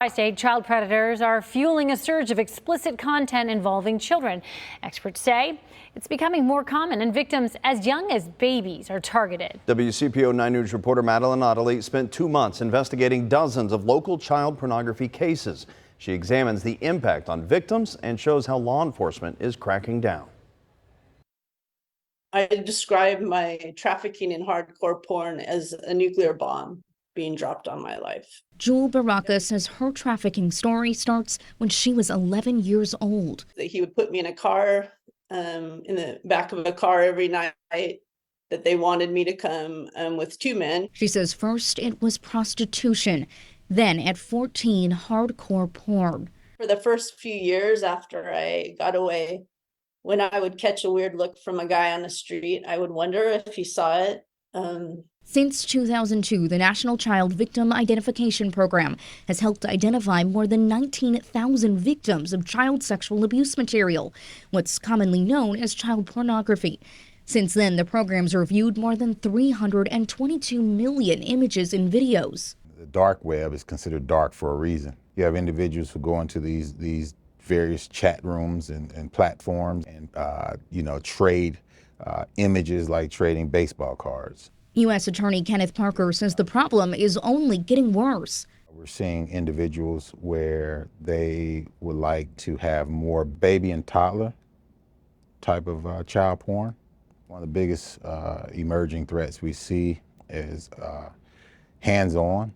Tri-state child predators are fueling a surge of explicit content involving children. Experts say it's becoming more common, and victims as young as babies are targeted. WCPO 9 News reporter Madeline Otterly spent 2 months investigating dozens of local child pornography cases. She examines the impact on victims and shows how law enforcement is cracking down. I describe my trafficking in hardcore porn as a nuclear bomb being dropped on my life. Jewel Baraka says her trafficking story starts when she was 11 years old. He would put me in a car, in the back of a car every night, that they wanted me to come with 2 men. She says first it was prostitution, then at 14, hardcore porn. For the first few years after I got away, when I would catch a weird look from a guy on the street, I would wonder if he saw it. Since 2002, the National Child Victim Identification Program has helped identify more than 19,000 victims of child sexual abuse material, what's commonly known as child pornography. Since then, the program's reviewed more than 322 million images and videos. The dark web is considered dark for a reason. You have individuals who go into these various chat rooms and platforms and trade images like trading baseball cards. U.S. Attorney Kenneth Parker says the problem is only getting worse. We're seeing individuals where they would like to have more baby and toddler type of child porn. One of the biggest emerging threats we see is hands-on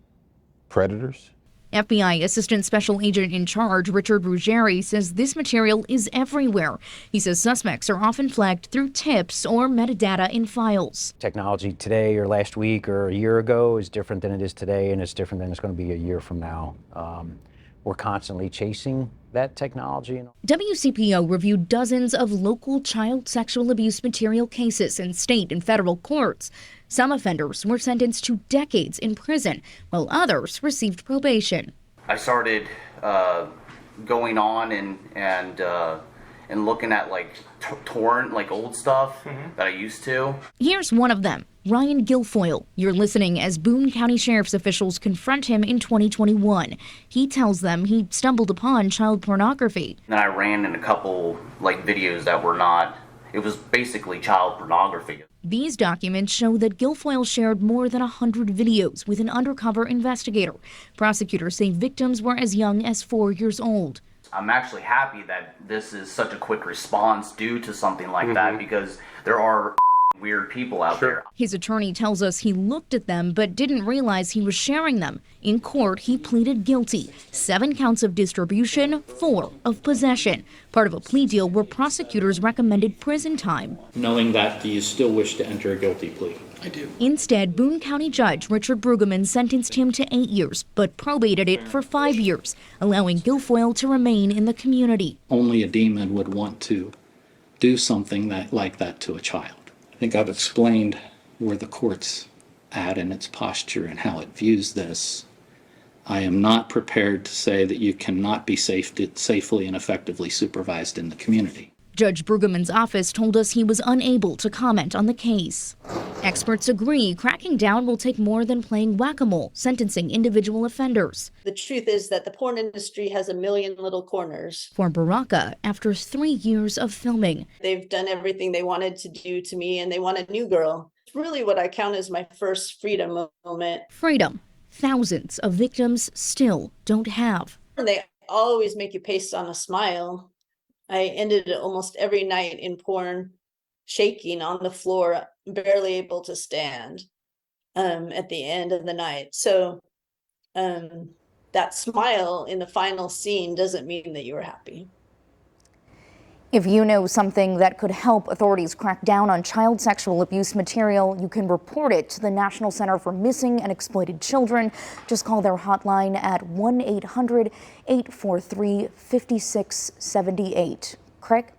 predators. FBI Assistant Special Agent in Charge Richard Ruggieri says this material is everywhere. He says suspects are often flagged through tips or metadata in files. Technology today or last week or a year ago is different than it is today, and it's different than it's going to be a year from now. We're constantly chasing that technology. WCPO reviewed dozens of local child sexual abuse material cases in state and federal courts. Some offenders were sentenced to decades in prison, while others received probation. I started going on and looking at torrent, old stuff that I used to. Here's one of them, Ryan Guilfoyle. You're listening as Boone County Sheriff's officials confront him in 2021. He tells them he stumbled upon child pornography. Then I ran in a couple videos that were not, it was basically child pornography. These documents show that Guilfoyle shared more than 100 videos with an undercover investigator. Prosecutors say victims were as young as 4 years old. I'm actually happy that this is such a quick response due to something like that, because there are weird people out there. His attorney tells us he looked at them but didn't realize he was sharing them. In court, he pleaded guilty. 7 counts of distribution, 4 of possession. Part of a plea deal where prosecutors recommended prison time. Knowing that, do you still wish to enter a guilty plea? I do. Instead, Boone County Judge Richard Brueggemann sentenced him to 8 years, but probated it for 5 years, allowing Guilfoyle to remain in the community. Only a demon would want to do something like that to a child. I think I've explained where the court's at in its posture and how it views this. I am not prepared to say that you cannot be safely and effectively supervised in the community. Judge Brueggemann's office told us he was unable to comment on the case. Experts agree cracking down will take more than playing whack-a-mole, sentencing individual offenders. The truth is that the porn industry has a million little corners. For Baraka, after 3 years of filming, they've done everything they wanted to do to me, and they want a new girl. It's really what I count as my first freedom moment. Freedom thousands of victims still don't have. They always make you paste on a smile. I ended almost every night in porn shaking on the floor, barely able to stand at the end of the night. So that smile in the final scene doesn't mean that you were happy. If you know something that could help authorities crack down on child sexual abuse material, you can report it to the National Center for Missing and Exploited Children. Just call their hotline at 1-800-843-5678. Craig?